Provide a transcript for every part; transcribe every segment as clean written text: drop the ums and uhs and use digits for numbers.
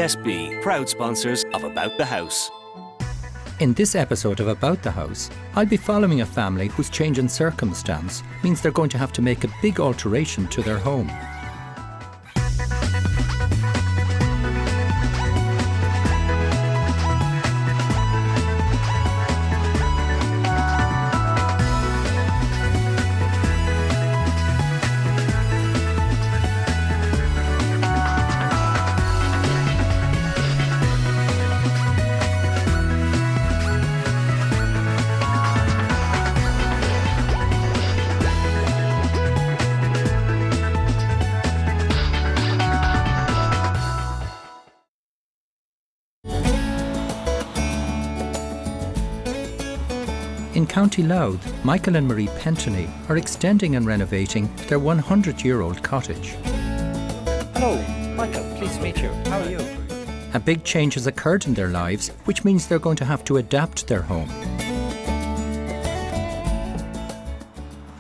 TSB, proud sponsors of About the House. In this episode of About the House, I'll be following a family whose change in circumstance means they're going to have to make a big alteration to their home. In County Louth, Michael and Marie Pentony are extending and renovating their 100-year-old cottage. Hello, Michael, pleased to meet you. How are you? A big change has occurred in their lives, which means they're going to have to adapt their home.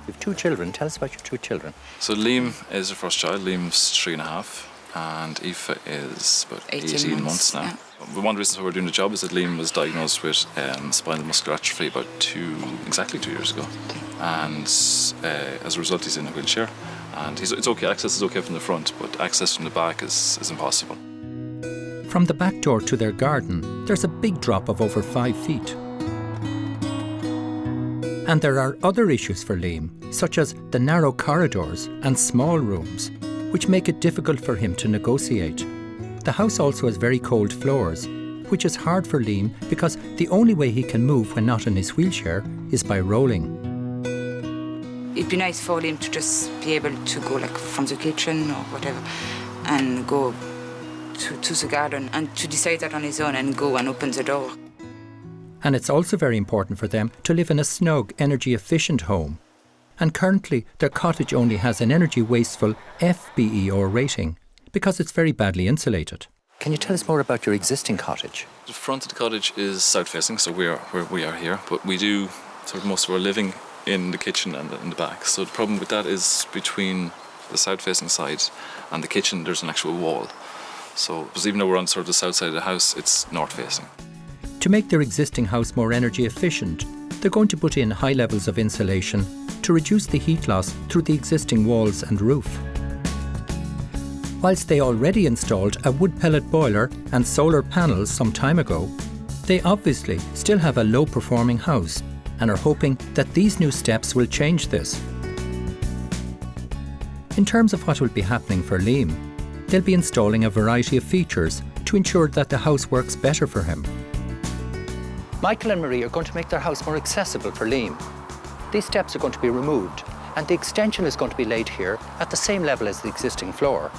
You've two children. Tell us about your two children. So Liam is the first child. Liam's 3.5 and Aoife is about 18 months now. Yeah. One of the reasons why we're doing the job is that Liam was diagnosed with spinal muscular atrophy about exactly 2 years ago. And as a result, he's in a wheelchair. And it's okay, access is okay from the front, but access from the back is impossible. From the back door to their garden, there's a big drop of over 5 feet. And there are other issues for Liam, such as the narrow corridors and small rooms, which make it difficult for him to negotiate. The house also has very cold floors, which is hard for Liam because the only way he can move when not in his wheelchair is by rolling. It'd be nice for Liam to just be able to go like from the kitchen or whatever and go to the garden and to decide that on his own and go and open the door. And it's also very important for them to live in a snug, energy-efficient home. And currently, their cottage only has an energy-wasteful FBER rating, because it's very badly insulated. Can you tell us more about your existing cottage? The front of the cottage is south-facing, so we are here, but we do sort of most of our living in the kitchen and in the back. So the problem with that is between the south-facing side and the kitchen, there's an actual wall. So because even though we're on sort of the south side of the house, it's north-facing. To make their existing house more energy efficient, they're going to put in high levels of insulation to reduce the heat loss through the existing walls and roof. Whilst they already installed a wood pellet boiler and solar panels some time ago, they obviously still have a low-performing house and are hoping that these new steps will change this. In terms of what will be happening for Liam, they'll be installing a variety of features to ensure that the house works better for him. Michael and Marie are going to make their house more accessible for Liam. These steps are going to be removed and the extension is going to be laid here at the same level as the existing floor.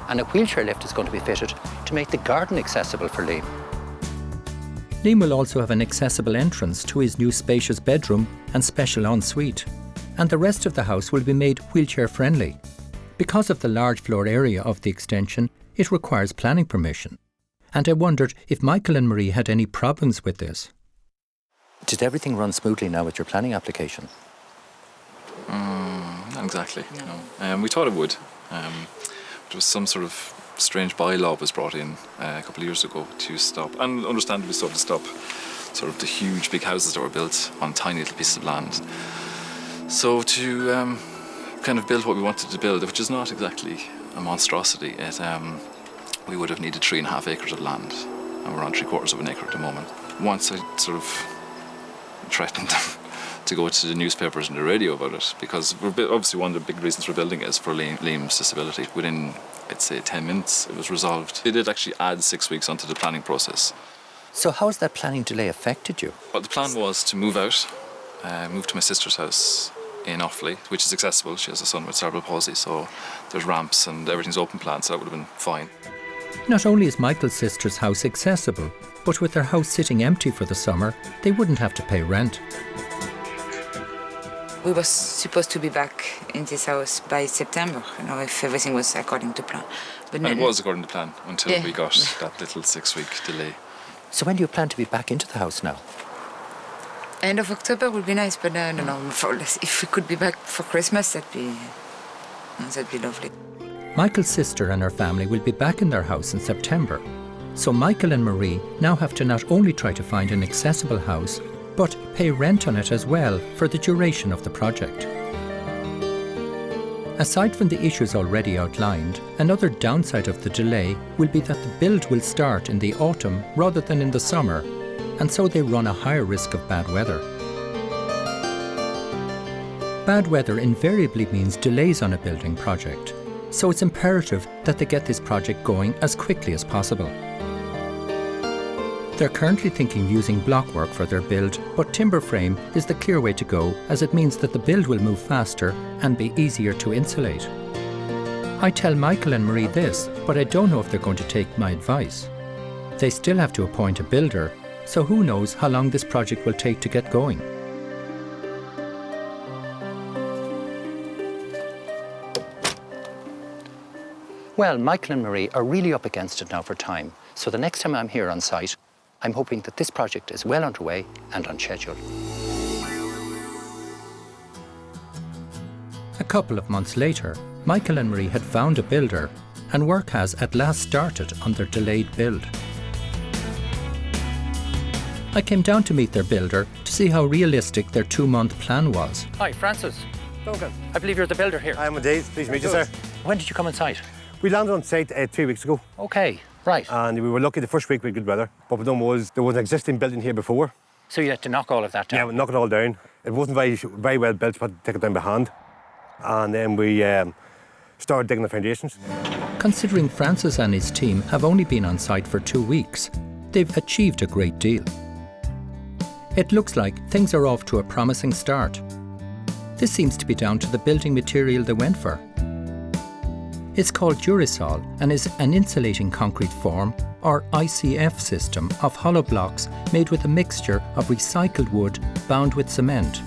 And a wheelchair lift is going to be fitted to make the garden accessible for Liam. Liam will also have an accessible entrance to his new spacious bedroom and special ensuite. And the rest of the house will be made wheelchair friendly. Because of the large floor area of the extension, it requires planning permission. And I wondered if Michael and Marie had any problems with this. Did everything run smoothly now with your planning application? Not exactly. No. We thought it would. There was some sort of strange bylaw was brought in a couple of years ago to stop, and understandably so, to stop sort of the huge big houses that were built on tiny little pieces of land. So to kind of build what we wanted to build, which is not exactly a monstrosity, we would have needed 3.5 acres of land, and we're on 3/4 of an acre at the moment. Once I sort of threatened them to go to the newspapers and the radio about it, because obviously one of the big reasons we're building is for Liam's disability. Within, I'd say, 10 minutes, it was resolved. They did actually add 6 weeks onto the planning process. So how has that planning delay affected you? Well, the plan was to move out, move to my sister's house in Offaly, which is accessible. She has a son with cerebral palsy, so there's ramps and everything's open plan, so that would have been fine. Not only is Michael's sister's house accessible, but with their house sitting empty for the summer, they wouldn't have to pay rent. We were supposed to be back in this house by September, if everything was according to plan. But and it was according to plan until we got that little 6-week delay. So when do you plan to be back into the house now? End of October would be nice, but I don't know. If we could be back for Christmas, that'd be lovely. Michael's sister and her family will be back in their house in September, So Michael and Marie now have to not only try to find an accessible house, but pay rent on it as well for the duration of the project. Aside from the issues already outlined, another downside of the delay will be that the build will start in the autumn rather than in the summer, and so they run a higher risk of bad weather. Bad weather invariably means delays on a building project, so it's imperative that they get this project going as quickly as possible. They're currently thinking using blockwork for their build, but timber frame is the clear way to go, as it means that the build will move faster and be easier to insulate. I tell Michael and Marie this, but I don't know if they're going to take my advice. They still have to appoint a builder, so who knows how long this project will take to get going. Well, Michael and Marie are really up against it now for time, so the next time I'm here on site, I'm hoping that this project is well underway and on schedule. A couple of months later, Michael and Marie had found a builder, and work has at last started on their delayed build. I came down to meet their builder to see how realistic their 2-month plan was. Hi, Francis. Logan. I believe you're the builder here. I am indeed. Pleased to meet you, sir. When did you come on site? We landed on site 3 weeks ago. Okay, right. And we were lucky the first week we had good weather. But what we done was, there was an existing building here before. So you had to knock all of that down? Yeah, we knocked it all down. It wasn't very well built, so we had to take it down by hand. And then we started digging the foundations. Considering Francis and his team have only been on site for 2 weeks, they've achieved a great deal. It looks like things are off to a promising start. This seems to be down to the building material they went for. It's called Durisol and is an insulating concrete form, or ICF system, of hollow blocks made with a mixture of recycled wood bound with cement.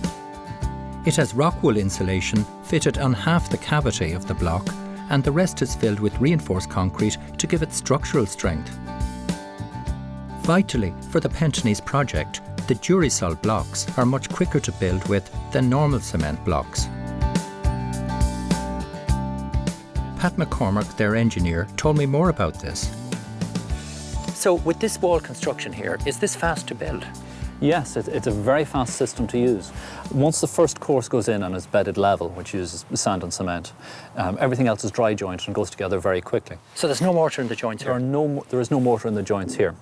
It has rock wool insulation fitted on half the cavity of the block, and the rest is filled with reinforced concrete to give it structural strength. Vitally, for the Pentony's project, the Durisol blocks are much quicker to build with than normal cement blocks. Pat McCormack, their engineer, told me more about this. So with this wall construction here, is this fast to build? Yes, it's a very fast system to use. Once the first course goes in and is bedded level, which uses sand and cement, everything else is dry joint and goes together very quickly. So there's no mortar in the joints here? There is no mortar in the joints here.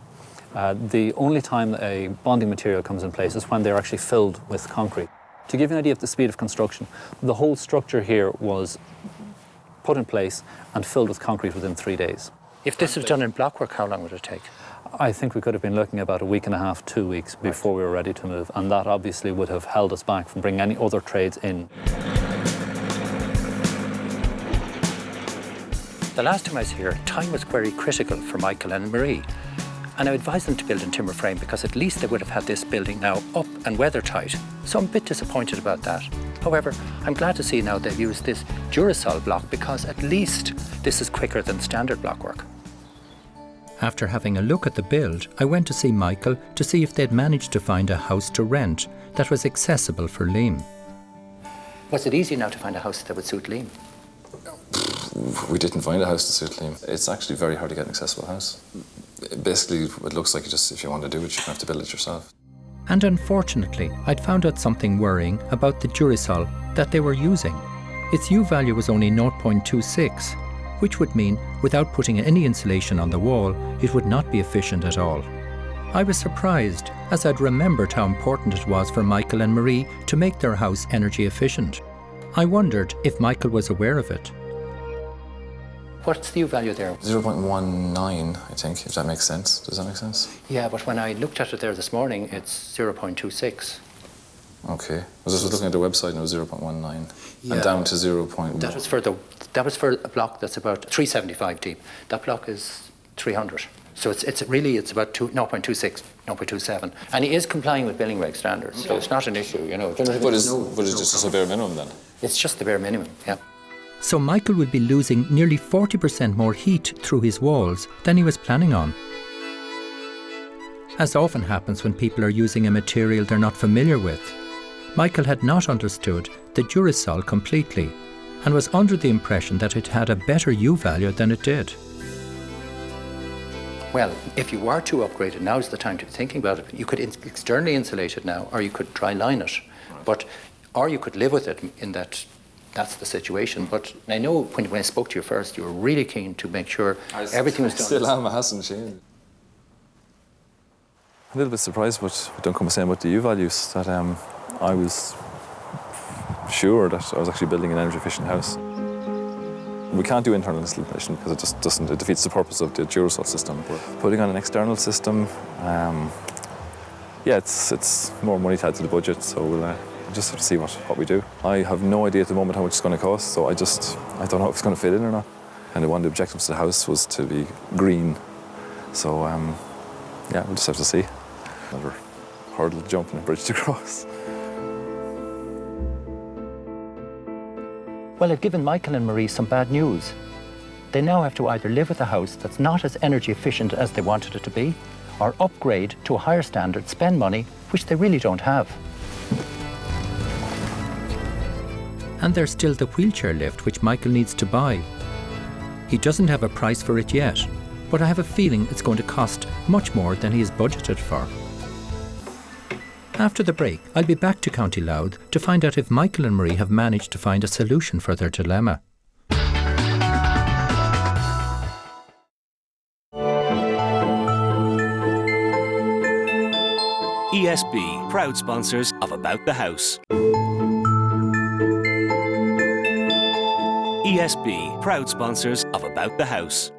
The only time a bonding material comes in place is when they're actually filled with concrete. To give you an idea of the speed of construction, the whole structure here was put in place and filled with concrete within 3 days. If this was done in blockwork, how long would it take? I think we could have been looking about 1.5 weeks, 2 weeks before we were ready to move, and that obviously would have held us back from bringing any other trades in. The last time I was here, time was very critical for Michael and Marie, and I advised them to build in timber frame because at least they would have had this building now up and weather tight. So I'm a bit disappointed about that. However, I'm glad to see now they've used this Durisol block because at least this is quicker than standard blockwork. After having a look at the build, I went to see Michael to see if they'd managed to find a house to rent that was accessible for Liam. Was it easy now to find a house that would suit Liam? We didn't find a house to suit Liam. It's actually very hard to get an accessible house. Basically, it looks like if you want to do it, you have to build it yourself. And unfortunately, I'd found out something worrying about the Durisol that they were using. Its U value was only 0.26, which would mean without putting any insulation on the wall, it would not be efficient at all. I was surprised, as I'd remembered how important it was for Michael and Marie to make their house energy efficient. I wondered if Michael was aware of it. What's the U value there? 0.19, I think, if that makes sense. Does that make sense? Yeah, but when I looked at it there this morning, it's 0.26. Okay. I was just looking at the website and it was 0.19. Yeah. And down to 0.1. That was for a block that's about 375 deep. That block is 300. So it's about 0.26, 0.27. And he is complying with building reg standards, so it's not an issue, you know. But it's just a bare minimum then? It's just the bare minimum, yeah. So Michael will be losing nearly 40% more heat through his walls than he was planning on. As often happens when people are using a material they're not familiar with, Michael had not understood the Durisol completely and was under the impression that it had a better U value than it did. Well, if you were to upgrade it, now's the time to be thinking about it. You could externally insulate it now, or you could dry line it. Or you could live with it in that that's the situation. But I know when I spoke to you first, you were really keen to make sure everything was done. Still am, it hasn't changed. A little bit surprised what Duncan was saying about the U values, that I was sure that I was actually building an energy efficient house. We can't do internal installation because it just doesn't, it defeats the purpose of the Duracell system. But putting on an external system, yeah, it's more money to add to the budget, so we'll just have to see what we do. I have no idea at the moment how much it's going to cost, so I don't know if it's going to fit in or not. And one of the objectives of the house was to be green, so yeah, we'll just have to see. Another hurdle to jump and a bridge to cross. Well, I've given Michael and Marie some bad news. They now have to either live with a house that's not as energy efficient as they wanted it to be, or upgrade to a higher standard, spend money, which they really don't have. And there's still the wheelchair lift which Michael needs to buy. He doesn't have a price for it yet, but I have a feeling it's going to cost much more than he has budgeted for. After the break, I'll be back to County Louth to find out if Michael and Marie have managed to find a solution for their dilemma. ESB, proud sponsors of About the House. ESB, proud sponsors of About the House.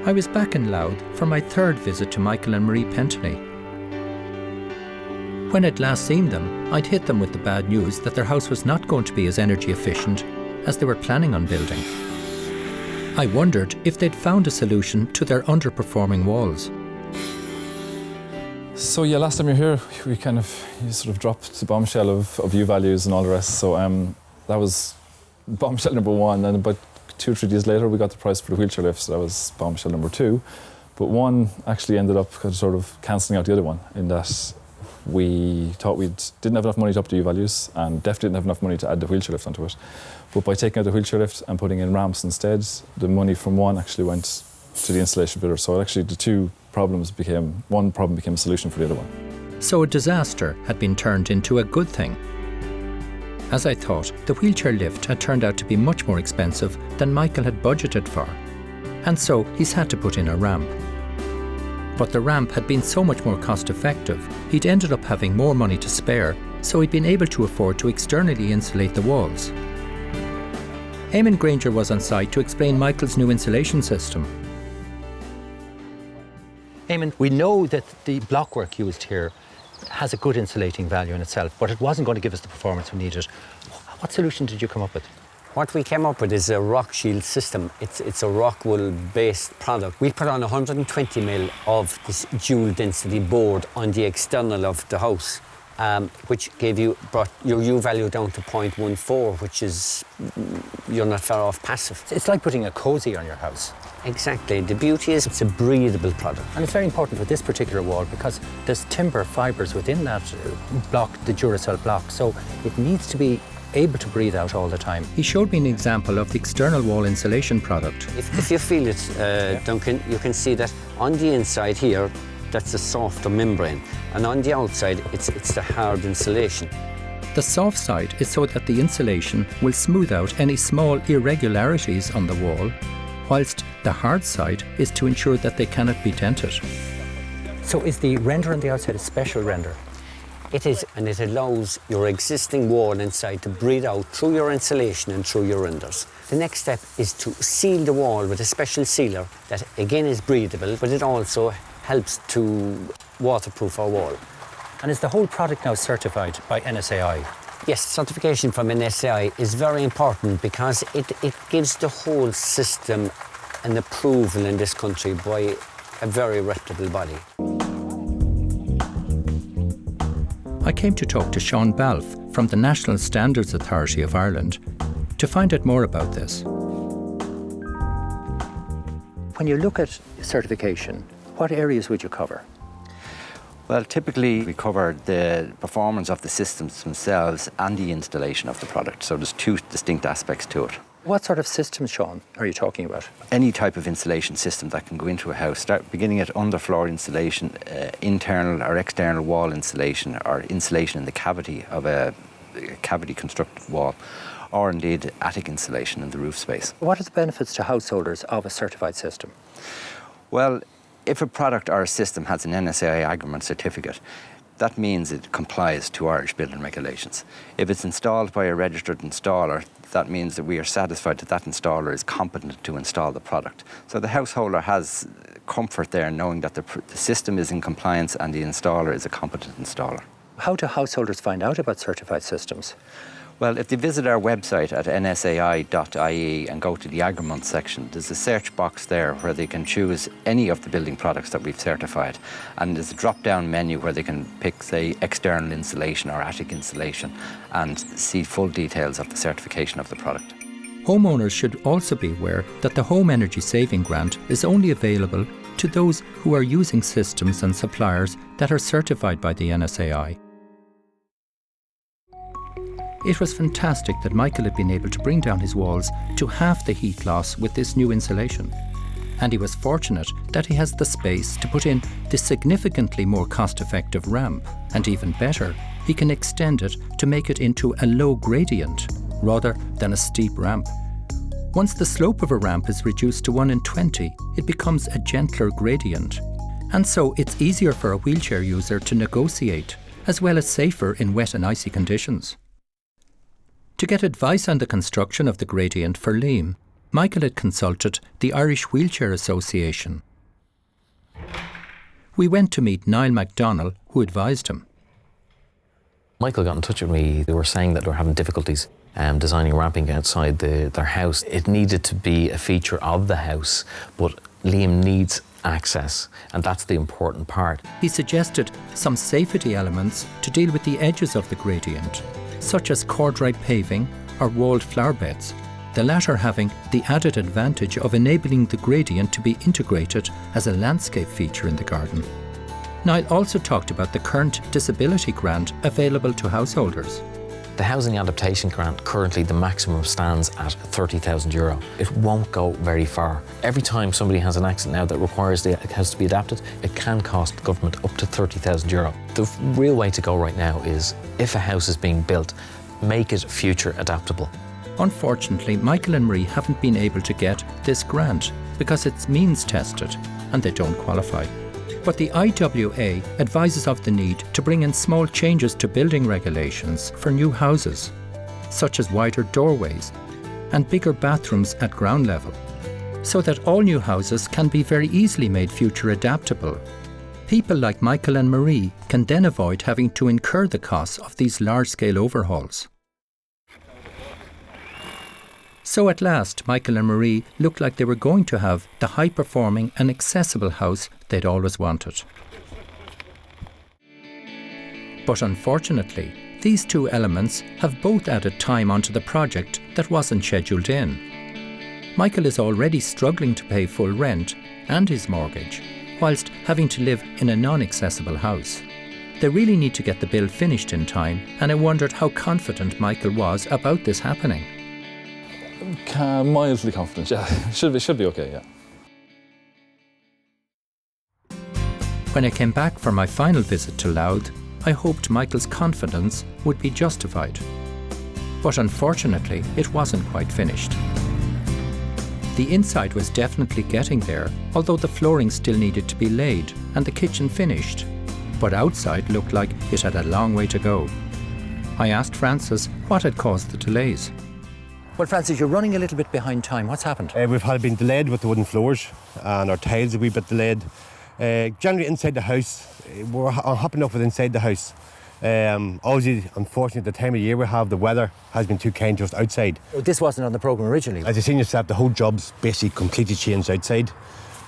I was back in Louth for my third visit to Michael and Marie Pentony. When I'd last seen them, I'd hit them with the bad news that their house was not going to be as energy efficient as they were planning on building. I wondered if they'd found a solution to their underperforming walls. So yeah, last time you were here, you sort of dropped the bombshell of U values and all the rest. So that was bombshell number one, and about 2 or 3 days later we got the price for the wheelchair lifts. So that was bombshell number two. But one actually ended up sort of cancelling out the other one, in that we thought we didn't have enough money to up the U values, and definitely didn't have enough money to add the wheelchair lift onto it. But by taking out the wheelchair lift and putting in ramps instead, the money from one actually went to the installation bidder. So actually one problem became a solution for the other one. So a disaster had been turned into a good thing. As I thought, the wheelchair lift had turned out to be much more expensive than Michael had budgeted for, and so he's had to put in a ramp. But the ramp had been so much more cost effective, he'd ended up having more money to spare, so he'd been able to afford to externally insulate the walls. Eamon Granger was on site to explain Michael's new insulation system. Eamon, we know that the blockwork used here has a good insulating value in itself, but it wasn't going to give us the performance we needed. What solution did you come up with? What we came up with is a rock shield system. It's a rock wool based product. We put on 120 mil of this dual density board on the external of the house, which brought your U value down to 0.14, which is, you're not far off passive. It's like putting a cosy on your house. Exactly. The beauty is it's a breathable product. And it's very important for this particular wall because there's timber fibres within that block, the Duracell block, so it needs to be able to breathe out all the time. He showed me an example of the external wall insulation product. If you feel it, Duncan, you can see that on the inside here, that's a softer membrane, and on the outside, it's the hard insulation. The soft side is so that the insulation will smooth out any small irregularities on the wall, whilst the hard side is to ensure that they cannot be dented. So is the render on the outside a special render? It is, and it allows your existing wall inside to breathe out through your insulation and through your renders. The next step is to seal the wall with a special sealer that again is breathable, but it also helps to waterproof our wall. And is the whole product now certified by NSAI? Yes, certification from NSAI is very important because it gives the whole system an approval in this country by a very reputable body. I came to talk to Sean Balfe from the National Standards Authority of Ireland to find out more about this. When you look at certification, what areas would you cover? Well, typically we cover the performance of the systems themselves and the installation of the product. So there's two distinct aspects to it. What sort of systems, Sean, are you talking about? Any type of insulation system that can go into a house, beginning at underfloor insulation, internal or external wall insulation, or insulation in the cavity of a cavity constructed wall, or indeed attic insulation in the roof space. What are the benefits to householders of a certified system? Well, if a product or a system has an NSAI agreement certificate, that means it complies to Irish building regulations. If it's installed by a registered installer, that means that we are satisfied that that installer is competent to install the product. So the householder has comfort there knowing that the system is in compliance and the installer is a competent installer. How do householders find out about certified systems? Well, if they visit our website at nsai.ie and go to the agreement section, there's a search box there where they can choose any of the building products that we've certified. And there's a drop-down menu where they can pick, say, external insulation or attic insulation and see full details of the certification of the product. Homeowners should also be aware that the Home Energy Saving Grant is only available to those who are using systems and suppliers that are certified by the NSAI. It was fantastic that Michael had been able to bring down his walls to half the heat loss with this new insulation. And he was fortunate that he has the space to put in this significantly more cost-effective ramp. And even better, he can extend it to make it into a low gradient rather than a steep ramp. Once the slope of a ramp is reduced to 1 in 20, it becomes a gentler gradient. And so it's easier for a wheelchair user to negotiate, as well as safer in wet and icy conditions. To get advice on the construction of the gradient for Liam, Michael had consulted the Irish Wheelchair Association. We went to meet Niall MacDonald, who advised him. Michael got in touch with me. They were saying that they were having difficulties designing ramping outside their house. It needed to be a feature of the house, but Liam needs access, and that's the important part. He suggested some safety elements to deal with the edges of the gradient, such as cordite paving or walled flower beds, the latter having the added advantage of enabling the gradient to be integrated as a landscape feature in the garden. Niall also talked about the current disability grant available to householders. The Housing Adaptation Grant, currently the maximum stands at €30,000. It won't go very far. Every time somebody has an accident now that requires the house to be adapted, it can cost the government up to €30,000. The real way to go right now is, if a house is being built, make it future adaptable. Unfortunately, Michael and Marie haven't been able to get this grant because it's means tested and they don't qualify. But the IWA advises of the need to bring in small changes to building regulations for new houses, such as wider doorways and bigger bathrooms at ground level, so that all new houses can be very easily made future adaptable. People like Michael and Marie can then avoid having to incur the costs of these large-scale overhauls. So at last, Michael and Marie looked like they were going to have the high-performing and accessible house they'd always wanted. But unfortunately, these two elements have both added time onto the project that wasn't scheduled in. Michael is already struggling to pay full rent and his mortgage, whilst having to live in a non-accessible house. They really need to get the bill finished in time, and I wondered how confident Michael was about this happening. Mildly confident, yeah. Should be okay, yeah. When I came back for my final visit to Louth, I hoped Michael's confidence would be justified. But unfortunately, it wasn't quite finished. The inside was definitely getting there, although the flooring still needed to be laid and the kitchen finished. But outside looked like it had a long way to go. I asked Francis what had caused the delays. Well, Francis, you're running a little bit behind time. What's happened? We've been delayed with the wooden floors and our tiles a wee bit delayed. Generally inside the house, we're hopping up with inside the house. Obviously, unfortunately, the time of year we have, the weather has been too kind to us outside. This wasn't on the programme originally. As you've seen yourself, the whole job's basically completely changed outside.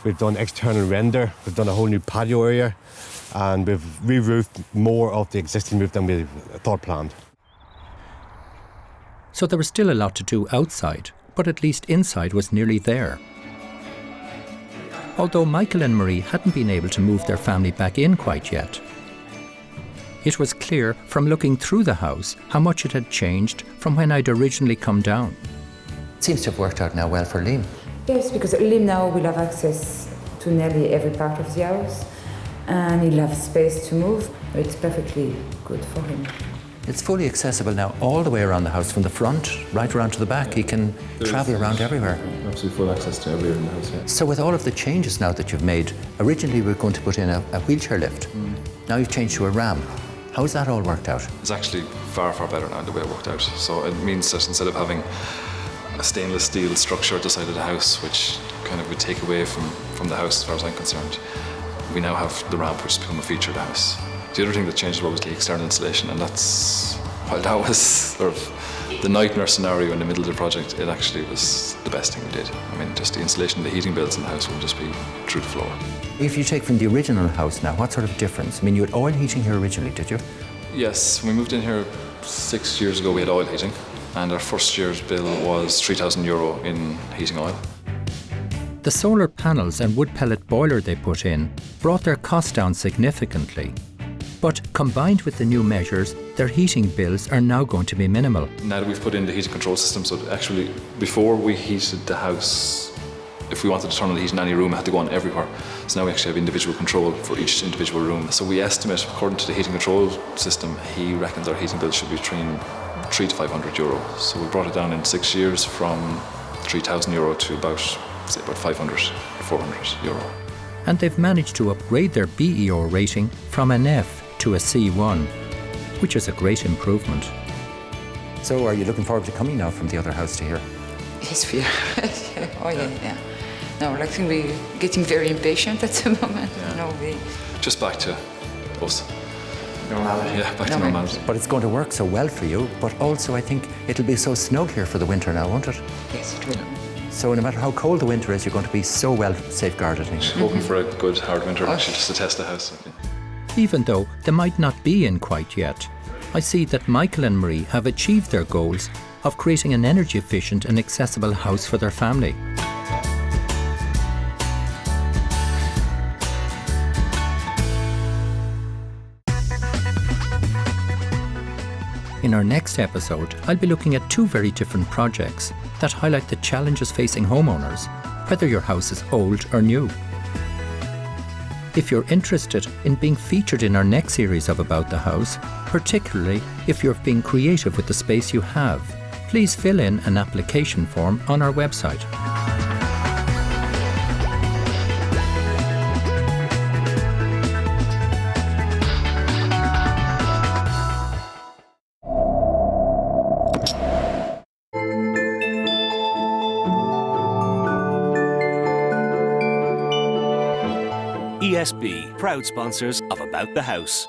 We've done external render, we've done a whole new patio area, and we've re-roofed more of the existing roof than we thought planned. So there was still a lot to do outside, but at least inside was nearly there. Although Michael and Marie hadn't been able to move their family back in quite yet. It was clear from looking through the house how much it had changed from when I'd originally come down. seems to have worked out now well for Liam. Yes, because Liam now will have access to nearly every part of the house, and he'll have space to move. It's perfectly good for him. It's fully accessible now all the way around the house, from the front right around to the back. He can travel around everywhere. Absolutely full access to everywhere in the house, yeah. So with all of the changes now that you've made, originally we were going to put in a wheelchair lift. Now you've changed to a ramp. How's that all worked out? It's actually far, far better now the way it worked out. So it means that instead of having a stainless steel structure at the side of the house, which kind of would take away from the house as far as I'm concerned, we now have the ramp, which has become a feature of the house. The other thing that changed was the external insulation, and that's, while that was sort of the nightmare scenario in the middle of the project, it actually was the best thing we did. I mean, just the insulation, the heating bills in the house will just be through the floor. If you take from the original house now, what sort of difference? I mean, you had oil heating here originally, did you? Yes, when we moved in here 6 years ago, we had oil heating, and our first year's bill was €3,000 in heating oil. The solar panels and wood pellet boiler they put in brought their cost down significantly. But combined with the new measures, their heating bills are now going to be minimal. Now that we've put in the heating control system, so actually before we heated the house, if we wanted to turn on the heat in any room, it had to go on everywhere. So now we actually have individual control for each individual room. So we estimate, according to the heating control system, he reckons our heating bill should be between €300 to €500. So we brought it down in 6 years from €3,000 to about 500 to €400. And they've managed to upgrade their BEO rating from an F to a C1, which is a great improvement. So are you looking forward to coming now from the other house to here? Yes, we are. Oh, yeah. No, I think we're getting very impatient at the moment. Yeah. No, Just back to us. Normality. Yeah, back to normality. But it's going to work so well for you, but also I think it'll be so snug here for the winter now, won't it? Yes, it will. So no matter how cold the winter is, you're going to be so well safeguarded. Hoping for a good hard winter, actually, just to test the house. Even though they might not be in quite yet, I see that Michael and Marie have achieved their goals of creating an energy efficient and accessible house for their family. In our next episode, I'll be looking at two very different projects that highlight the challenges facing homeowners, whether your house is old or new. If you're interested in being featured in our next series of About the House, particularly if you're being creative with the space you have, please fill in an application form on our website. ESB, proud sponsors of About the House.